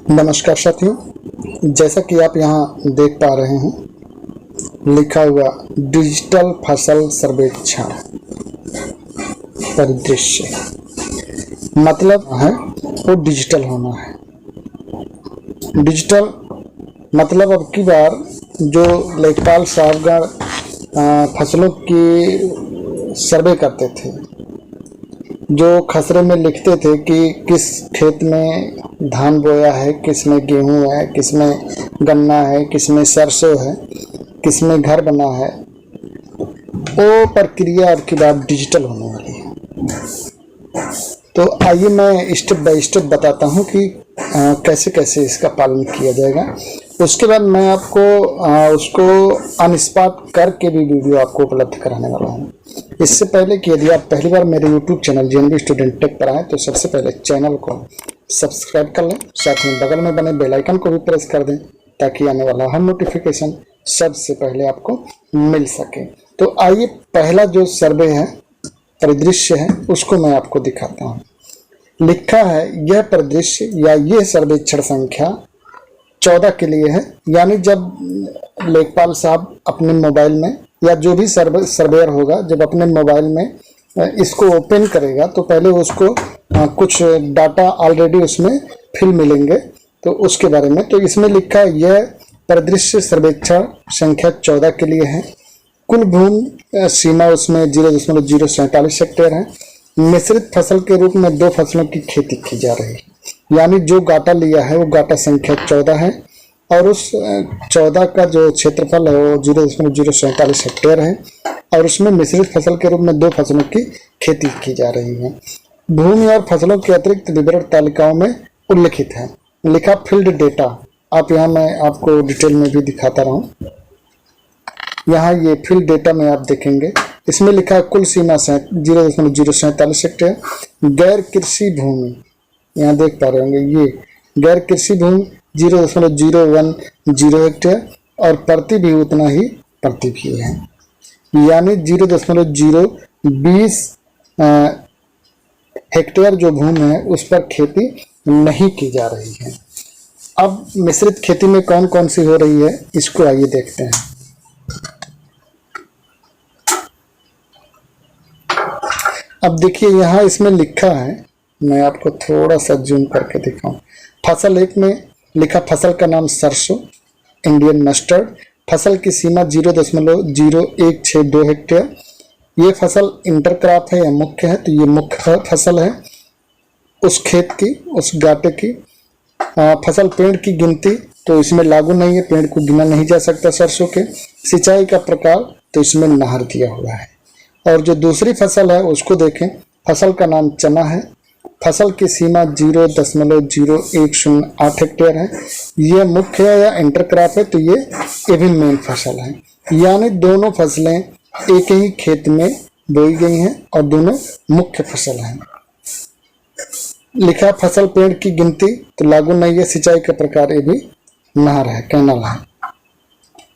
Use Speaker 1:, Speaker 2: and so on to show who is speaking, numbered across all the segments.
Speaker 1: नमस्कार साथियों, जैसा कि आप यहाँ देख पा रहे हैं लिखा हुआ डिजिटल फसल सर्वेक्षण परिदृश्य, मतलब है वो डिजिटल होना है। डिजिटल मतलब अब की बार जो लेखपाल साहबगण फसलों की सर्वे करते थे, जो खसरे में लिखते थे कि किस खेत में धान बोया है, किस में गेहूं है, किस में गन्ना है, किस में सरसों है, किस में घर बना है, वो प्रक्रिया अब की बात डिजिटल होने वाली है। तो आइए मैं स्टेप बाय स्टेप बताता हूं कि कैसे कैसे इसका पालन किया जाएगा। उसके बाद मैं आपको उसको ऑन स्पॉट करके भी वीडियो आपको उपलब्ध कराने वाला हूँ। इससे पहले कि यदि आप पहली बार मेरे YouTube channel JNB student take पर आए तो सबसे पहले चैनल को सब्सक्राइब कर लें, साथ में बगल में बने बेल आइकन को भी प्रेस कर दें ताकि आने वाला हर नोटिफिकेशन सबसे पहले आपको मिल सके। तो आइए पहला जो सर्वे है, परिदृश्य है, उसको मैं आपको दिखाता हूँ। लिखा है यह परिदृश्य या यह सर्वेक्षण संख्या 14 के लिए है। यानी जब लेखपाल साहब अपने मोबाइल में या जो भी सर्वेयर होगा जब अपने मोबाइल में इसको ओपन करेगा तो पहले उसको कुछ डाटा ऑलरेडी उसमें फिल मिलेंगे, तो उसके बारे में। तो इसमें लिखा है यह परिदृश्य सर्वेक्षण संख्या 14 के लिए है। कुल भूमि सीमा उसमें 0.047 हेक्टेयर है। मिश्रित फसल के रूप में 2 फसलों की खेती की जा रही है। यानी जो गाटा लिया है वो गाटा संख्या 14 है और उस 14 का जो क्षेत्रफल है वो 0.047 हेक्टेयर है और उसमें मिश्रित फसल के रूप में 2 फसलों की खेती की जा रही है। भूमि और फसलों के अतिरिक्त विवरण तालिकाओं में उल्लिखित है। लिखा फील्ड डेटा, आप यहाँ मैं आपको डिटेल में भी दिखाता रहूँ। यहाँ ये फील्ड डेटा में आप देखेंगे, इसमें लिखा है कुल सीमा 0.047 हेक्टेयर। गैर कृषि भूमि यहाँ देख पा रहे होंगे, ये गैर कृषि भूमि 0.010 हेक्टेयर और प्रति भी उतना ही प्रति भी है। यानी 0.020 हेक्टेयर जो भूमि है उस पर खेती नहीं की जा रही है। अब मिश्रित खेती में कौन कौन सी हो रही है इसको आइए देखते हैं। अब देखिए यहाँ इसमें लिखा है, मैं आपको थोड़ा सा जूम करके दिखाऊं। फसल 1 में लिखा फसल का नाम सरसों इंडियन मस्टर्ड। फसल की सीमा 0.0162 हेक्टेयर। ये फसल इंटरक्रॉप है या मुख्य है, तो ये मुख्य फसल है उस खेत की, उस गाटे की। फसल पेड़ की गिनती तो इसमें लागू नहीं है, पेड़ को गिना नहीं जा सकता सरसों के। सिंचाई का प्रकार तो इसमें नहर दिया हुआ है। और जो दूसरी फसल है उसको देखें, फसल का नाम चना है। फसल की सीमा 0.0108 हेक्टेयर है। ये मुख्य है या इंटरक्रॉप है, तो ये भी मेन फसल है। यानी दोनों फसलें एक ही खेत में बोई गई हैं और दोनों मुख्य फसल हैं। लिखा फसल पेड़ की गिनती तो लागू नहीं है। सिंचाई का प्रकार ये भी नहर है, कैनल है।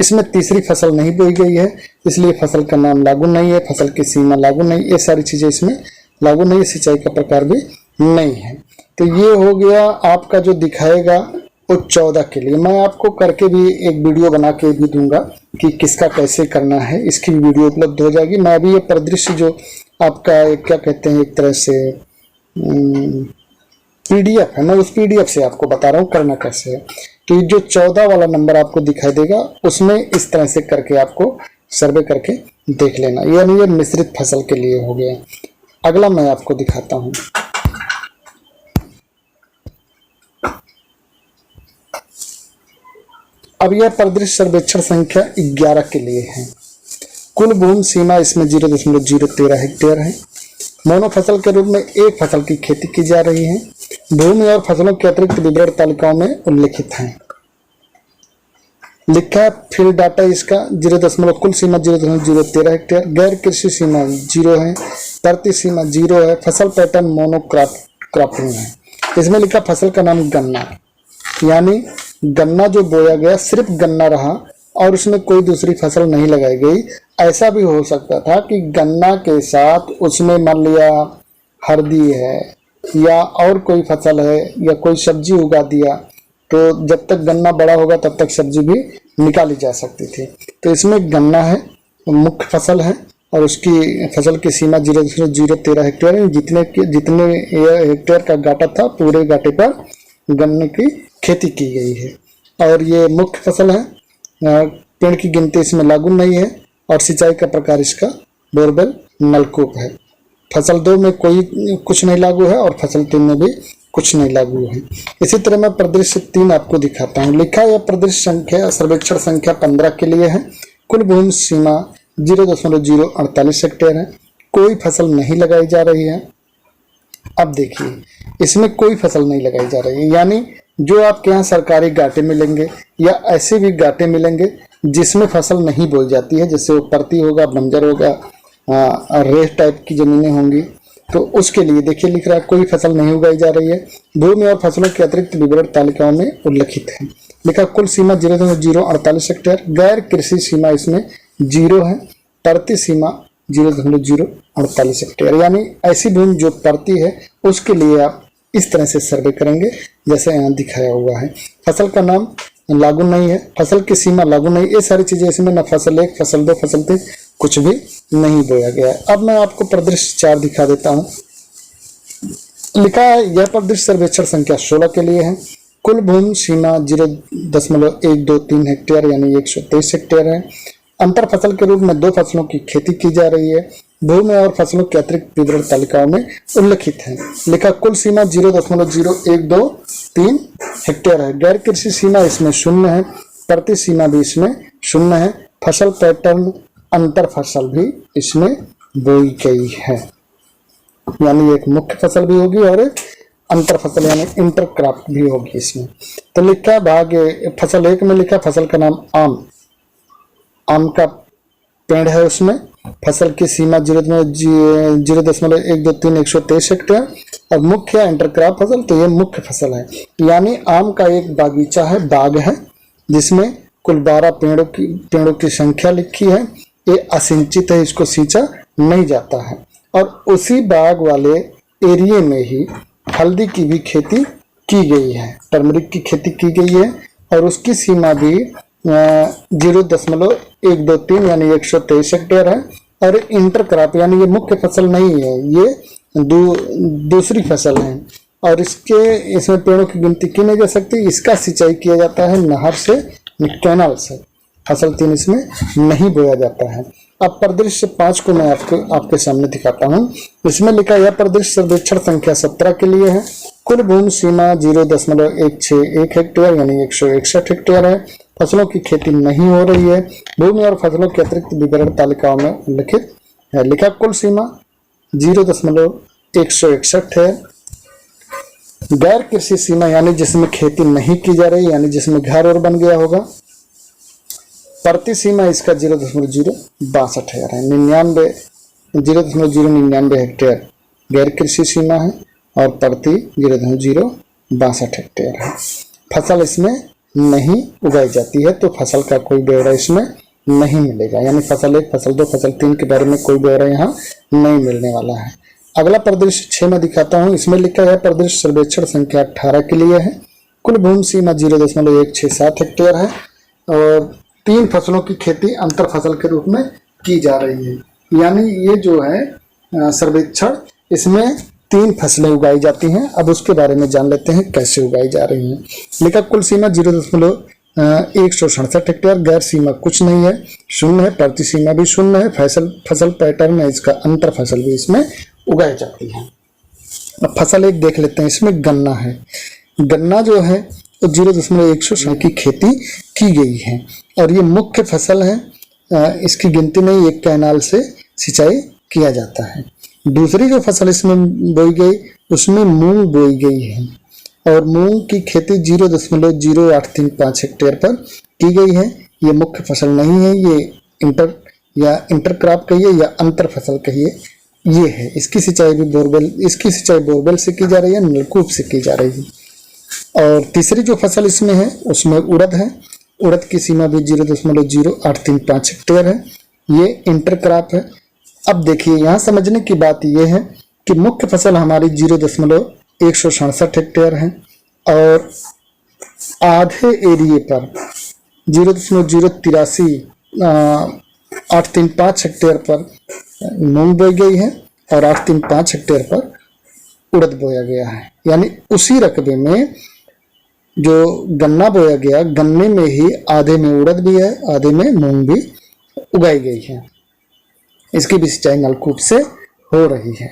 Speaker 1: इसमें तीसरी फसल नहीं बोई गई है इसलिए फसल का नाम लागू नहीं है। फसल की सीमा लागू नहीं, ये सारी चीजें इसमें लागू नहीं है। सिंचाई का प्रकार भी नहीं है। तो ये हो गया आपका जो दिखाएगा वो 14 के लिए। मैं आपको करके भी एक वीडियो बना के भी दूंगा कि किसका कैसे करना है, इसकी भी वीडियो उपलब्ध हो जाएगी। मैं अभी ये परिदृश्य जो आपका क्या कहते हैं, एक तरह से PDF है, मैं उस PDF से आपको बता रहा हूँ करना कैसे है। तो ये जो 14 वाला नंबर आपको दिखाई देगा उसमें इस तरह से करके आपको सर्वे करके देख लेना। यानी ये मिश्रित फसल के लिए हो गया। अगला मैं आपको दिखाता हूँ। अब यह परिदृश्य सर्वेक्षण संख्या 11 के लिए है। कुल भूमि सीमा इसमें 0.013 हेक्टेयर है। मोनो फसल के रूप में 1 फसल की खेती की जा रही है। भूमि और फसलों के अतिरिक्त विवरण तालिकाओं में उल्लिखित हैं। लिखा है फील्ड डाटा इसका कुल सीमा 0.013 हेक्टेयर। गैर कृषि सीमा 0 है। प्रति सीमा 0 है। फसल पैटर्न मोनोक्रॉपिंग है। इसमें लिखा फसल का नाम गन्ना, यानी गन्ना जो बोया गया सिर्फ गन्ना रहा और उसमें कोई दूसरी फसल नहीं लगाई गई। ऐसा भी हो सकता था कि गन्ना के साथ उसमें मान लिया हल्दी है या और कोई फसल है या कोई सब्जी उगा दिया, तो जब तक गन्ना बड़ा होगा तब तक सब्जी भी निकाली जा सकती थी। तो इसमें गन्ना है, मुख्य फसल है, और उसकी फसल की सीमा 0.013 हेक्टेयर है। जितने हेक्टेयर का घाटा था, पूरे घाटे पर गन्ने की खेती की गई है। और ये मुख्य फसल है। पेड़ की गिनती इसमें लागू नहीं है, और सिंचाई का प्रकार इसका बोरवेल नलकूप है। फसल 2 में कोई कुछ नहीं लागू है, और फसल 3 में भी कुछ नहीं लागू है। इसी तरह मैं परिदृश्य 3 आपको दिखाता हूँ। लिखा यह परिदृश्य संख्या सर्वेक्षण संख्या 15 के लिए है। कुल भूमि सीमा 0.048 हेक्टेयर है। कोई फसल नहीं लगाई जा रही है। अब देखिए, इसमें कोई फसल नहीं लगाई जा रही है, यानी जो आपके यहाँ सरकारी घाटे मिलेंगे या ऐसे भी घाटे मिलेंगे जिसमें फसल नहीं बोई जाती है, जैसे वो परती होगा, बंजर होगा, रेत टाइप की जमीनें होंगी, तो उसके लिए देखिए लिख रहा है कोई फसल नहीं उगाई जा रही है। भूमि और फसलों के अतिरिक्त विवरण तालिकाओं में उल्लिखित है। लिखा कुल सीमा 0.048 हेक्टेयर। गैर कृषि सीमा इसमें 0 है। परती सीमा 0.048 हेक्टेयर, यानी ऐसी भूमि जो परती है उसके लिए आप इस तरह से सर्वे करेंगे जैसे यहाँ दिखाया हुआ है। फसल का नाम लागू नहीं है, फसल की सीमा लागू नहीं, ये सारी चीजें इसमें न फसल 1, फसल 2, फसल 3 कुछ भी नहीं बोया गया है। अब मैं आपको परिदृश्य 4 दिखा देता हूँ। लिखा है यह परिदृश्य सर्वेक्षण संख्या 16 के लिए है। कुल भूमि सीमा 0.123 हेक्टेयर यानी 123 हेक्टेयर है। अंतर फसल के रूप में 2 फसलों की खेती की जा रही है। भूमि और फसलों के अतिरिक्त विवरण तालिकाओं में उल्लिखित है। लिखा कुल सीमा 0.0123 हेक्टेयर है। गैर कृषि सीमा इसमें 0 है। प्रति सीमा भी इसमें 0 है। फसल पैटर्न अंतर फसल भी इसमें बोई गई है, यानी एक मुख्य फसल भी होगी और एक अंतर फसल यानी इंटर क्रॉप भी होगी इसमें। तो लिखा भाग फसल 1 में लिखा फसल का नाम आम का पेड़ है। उसमें फसल की सीमा 0.123 123 हेक्टेयर और मुख्य इंटर क्रॉप फसल, तो ये मुख्य फसल है, यानी आम का एक बागीचा है, बाग है, जिसमें कुल 12 पेड़ों की संख्या लिखी है। ये असिंचित है, इसको सींचा नहीं जाता है। और उसी बाग वाले एरिया में ही हल्दी की भी खेती की गई है, टर्मरिक की खेती की गई है, और उसकी सीमा भी 0.123 यानी 123 हेक्टेयर है। और इंटर क्रॉप यानी ये मुख्य फसल नहीं है, ये दूसरी फसल है, और इसमें पेड़ों की गिनती की नहीं जा सकती। इसका सिंचाई किया जाता है नहर से, कैनाल से। फसल 3 इसमें नहीं बोया जाता है। अब परिदृश्य 5 को मैं आपके सामने दिखाता हूँ। इसमें लिखा यह परिदृश्य सर्वेक्षण संख्या 17 के लिए है। कुल भूमि सीमा 0.161 हेक्टेयर यानी 161 हेक्टेयर है। फसलों की खेती नहीं हो रही है। भूमि और फसलों के अतिरिक्त विवरण तालिकाओं में उल्लिखित है। लिखा कुल सीमा 0.161 है। गैर कृषि सीमा यानी जिसमें खेती नहीं की जा रही, यानी जिसमें घर और बन गया होगा। प्रति सीमा इसका 0.062 है, 0.099 हेक्टेयर गैर कृषि सीमा है, और प्रति 0.062 हेक्टेयर है। फसल इसमें नहीं उगाई जाती है, तो फसल का कोई ब्यौरा इसमें नहीं मिलेगा, यानी फसल 1, फसल 2, फसल 3 के बारे में कोई ब्यौरा यहाँ नहीं मिलने वाला है। अगला परिदृश्य 6 में दिखाता हूँ। इसमें लिखा है परिदृश्य सर्वेक्षण संख्या 18 के लिए है। कुल भूमि सीमा 0.167 हेक्टेयर है, और 3 फसलों की खेती अंतर फसल के रूप में की जा रही है, यानी ये जो है सर्वेक्षण, इसमें 3 फसलें उगाई जाती हैं। अब उसके बारे में जान लेते हैं कैसे उगाई जा रही हैं। लिखा कुल सीमा 0.167 हेक्टेयर। गैर सीमा कुछ नहीं है, 0 है। प्रति सीमा भी 0 है। फसल पैटर्न है इसका, अंतर फसल भी इसमें उगाई जाती है। अब फसल 1 देख लेते हैं। इसमें गन्ना है। गन्ना जो है तो 0.167 की खेती की गई है, और ये मुख्य फसल है। इसकी गिनती नहीं, एक कैनाल से सिंचाई किया जाता है। दूसरी जो फसल इसमें बोई गई उसमें मूंग बोई गई है, और मूंग की खेती 0.0835 हेक्टेयर पर की गई है। ये मुख्य फसल नहीं है, ये इंटर क्रॉप कहिए या अंतर फसल कहिए, ये है। इसकी सिंचाई बोरवेल से की जा रही है, नलकूप से की जा रही है। और तीसरी जो फसल इसमें है उसमें उड़द है। उड़द की सीमा भी 0.0835 हेक्टेयर है, ये इंटर क्रॉप है। अब देखिए, यहाँ समझने की बात यह है कि मुख्य फसल हमारी 0.167 हेक्टेयर है, और आधे एरिए पर 0.083 हेक्टेयर पर मूंग बोई गई है और 835 हेक्टेयर पर उड़द बोया गया है। यानी उसी रकबे में जो गन्ना बोया गया, गन्ने में ही आधे में उड़द भी है, आधे में मूंग भी उगाई गई है। इसकी भी सिंचाई नलकूप से हो रही है।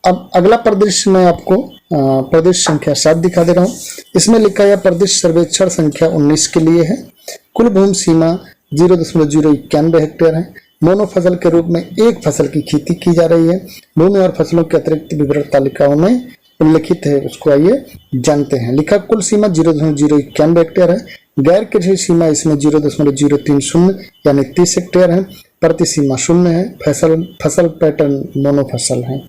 Speaker 1: अब अगला परिदृश्य मैं आपको प्रदेश संख्या 7 दिखा दे रहा हूँ। इसमें लिखा है प्रदेश सर्वेक्षण संख्या 19 के लिए है। कुल भूमि सीमा 0.091 हेक्टेयर है। मोनो फसल के रूप में एक फसल की खेती की जा रही है। भूमि और फसलों के अतिरिक्त विवरण तालिकाओं में उल्लिखित है, उसको आइए जानते हैं। लिखा कुल सीमा 0.091 हेक्टेयर है। गैर कृषि सीमा इसमें 0.030 यानी 30 हेक्टेयर है। प्रति सीमा 0 है। फसल पैटर्न मोनो फसल है।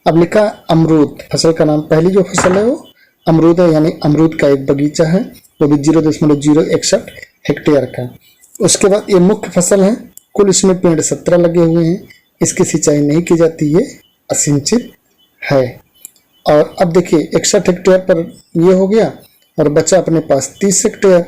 Speaker 1: अब लिखा अमरूद, फसल का नाम, पहली जो फसल है वो अमरूद है, यानी अमरूद का एक बगीचा है, वो भी 0.061 हेक्टेयर का। उसके बाद ये मुख्य फसल है। कुल इसमें पेड़ 17 लगे हुए हैं। इसकी सिंचाई नहीं की जाती, ये असिंचित है। और अब देखिए 61 हेक्टेयर पर ये हो गया और बचा अपने पास 30 हेक्टेयर।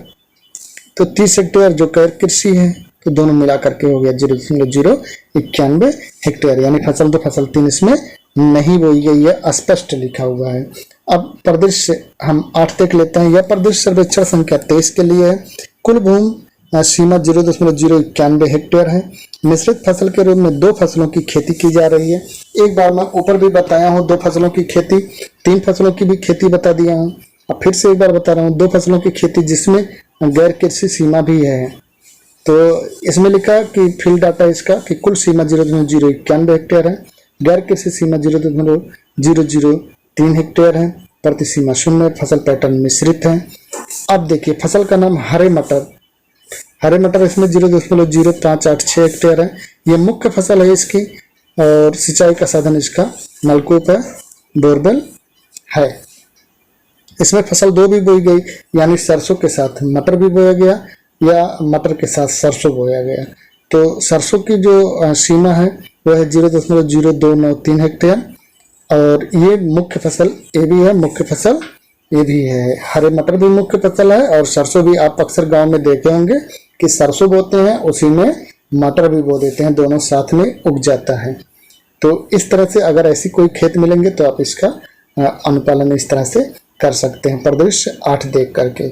Speaker 1: तो 30 हेक्टेयर जो गैर कृषि है, तो दोनों मिला करके हो गया 0.091 हेक्टेयर। यानी फसल 2 फसल 3 इसमें नहीं बोई गई है, स्पष्ट लिखा हुआ है। अब प्रदेश हम 8 देख लेते हैं। यह प्रदेश सर्वेक्षण संख्या 23 के लिए है। कुल भूमि सीमा 0.091 हेक्टेयर है। मिश्रित फसल के रूप में 2 फसलों की खेती की जा रही है। एक बार मैं ऊपर भी बताया हूँ 2 फसलों की खेती, 3 फसलों की भी खेती बता दिया हूँ। अब फिर से एक बार बता रहा हूँ 2 फसलों की खेती जिसमें गैर कृषि सीमा भी है। तो इसमें लिखा कि फील्ड डाटा इसका कि कुल सीमा 0.091 हेक्टेयर है। गैर कृषि सीमा 0.003 हेक्टेयर है। प्रति सीमा 0 है। फसल पैटर्न मिश्रित है। अब देखिए फसल का नाम हरे मटर। हरे मटर इसमें 0.0586 हेक्टेयर है। ये मुख्य फसल है इसकी और सिंचाई का साधन इसका नलकूप है, बोरवेल है। इसमें फसल 2 भी बोई गई, यानी सरसों के साथ मटर भी बोया गया या मटर के साथ सरसों बोया गया। तो सरसों की जो सीमा है वह है 0.0293 हेक्टेयर और ये मुख्य फसल ये भी है, मुख्य फसल ये भी है। हरे मटर भी मुख्य फसल है और सरसों भी आप अक्सर गांव में देखे होंगे कि सरसों बोते हैं, उसी में मटर भी बो देते हैं, दोनों साथ में उग जाता है। तो इस तरह से अगर ऐसी कोई खेत मिलेंगे तो आप इसका अनुपालन इस तरह से कर सकते हैं परिदृश्य 8 देख करके।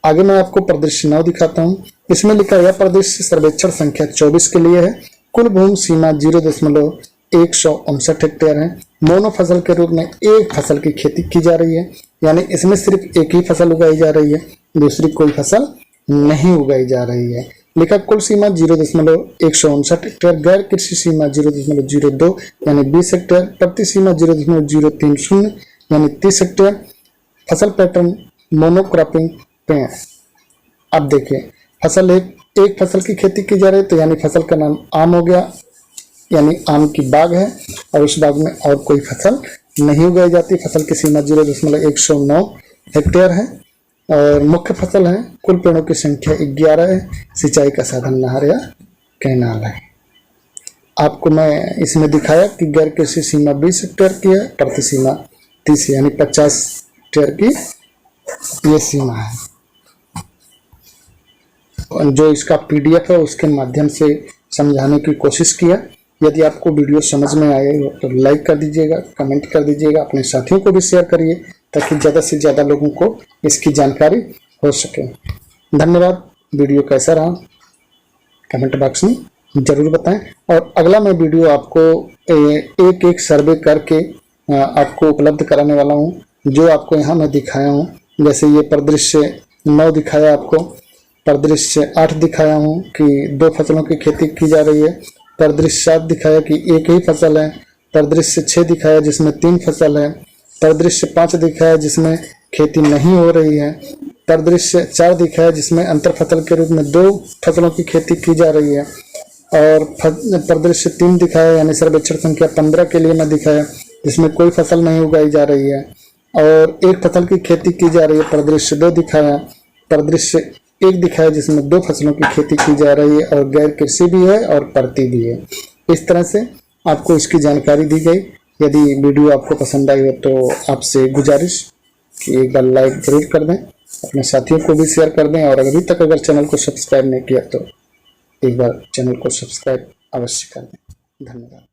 Speaker 1: आगे मैं आपको परिदृश्य 9 दिखाता हूँ। इसमें लिखा यह परिदृश्य सर्वेक्षण संख्या 24 के लिए है। कुल भूमि सीमा 0.159 हेक्टेयर है। मोनो फसल के रूप में एक फसल की खेती की जा रही है, यानी इसमें सिर्फ एक ही फसल उगाई जा रही है, दूसरी कोई फसल नहीं उगाई जा रही है। लिखा कुल सीमा 0.159 हेक्टेयर। गैर कृषि सीमा 0.02 यानी 20 हेक्टेयर। प्रति सीमा 0.030 यानी 30 हेक्टेयर। फसल पैटर्न मोनोक्रॉपिंग पेड़। अब देखिए फसल एक फसल की खेती की जा रही है, तो यानी फसल का नाम आम हो गया, यानी आम की बाग है और उस बाग में और कोई फसल नहीं उगाई जाती। फसल की सीमा 0.109 हेक्टेयर है और मुख्य फसल है। कुल पेड़ों की संख्या 11 है। सिंचाई का साधन नहर या कैनाल है। आपको मैं इसमें दिखाया कि गैर कृषि सीमा 20 हेक्टेयर की है, प्रति सीमा 30 यानी 50 हेक्टेयर की ये सीमा है। जो इसका PDF है उसके माध्यम से समझाने की कोशिश किया। यदि आपको वीडियो समझ में आए तो लाइक कर दीजिएगा, कमेंट कर दीजिएगा, अपने साथियों को भी शेयर करिए ताकि ज़्यादा से ज़्यादा लोगों को इसकी जानकारी हो सके। धन्यवाद। वीडियो कैसा रहा कमेंट बॉक्स में ज़रूर बताएं। और अगला मैं वीडियो आपको एक एक सर्वे करके आपको उपलब्ध कराने वाला हूं, जो आपको यहाँ मैं दिखाया हूँ। जैसे ये परिदृश्य 9 दिखाया, आपको परिदृश्य 8 दिखाया हूँ कि 2 फसलों की खेती की जा रही है। परिदृश्य 7 दिखाया कि एक ही फसल है। परिदृश्य 6 दिखाया जिसमें 3 फसल है। परिदृश्य 5 दिखाया जिसमें खेती नहीं हो रही है। परिदृश्य 4 दिखाया जिसमें अंतर फसल के रूप में 2 फसलों की खेती की जा रही है। और परिदृश्य 3 दिखाया यानी सर्वेक्षण संख्या 15 के लिए मैं दिखाया जिसमें कोई फसल नहीं उगाई जा रही है और एक फसल की खेती की जा रही है। परिदृश्य 2 दिखाया। परिदृश्य 1 दिखाया जिसमें 2 फसलों की खेती की जा रही है और गैर कृषि भी है और प्रति भी है। इस तरह से आपको इसकी जानकारी दी गई। यदि वीडियो आपको पसंद आई हो तो आपसे गुजारिश कि एक बार लाइक जरूर कर दें, अपने साथियों को भी शेयर कर दें, और अभी तक अगर चैनल को सब्सक्राइब नहीं किया तो एक बार चैनल को सब्सक्राइब अवश्य कर दें। धन्यवाद।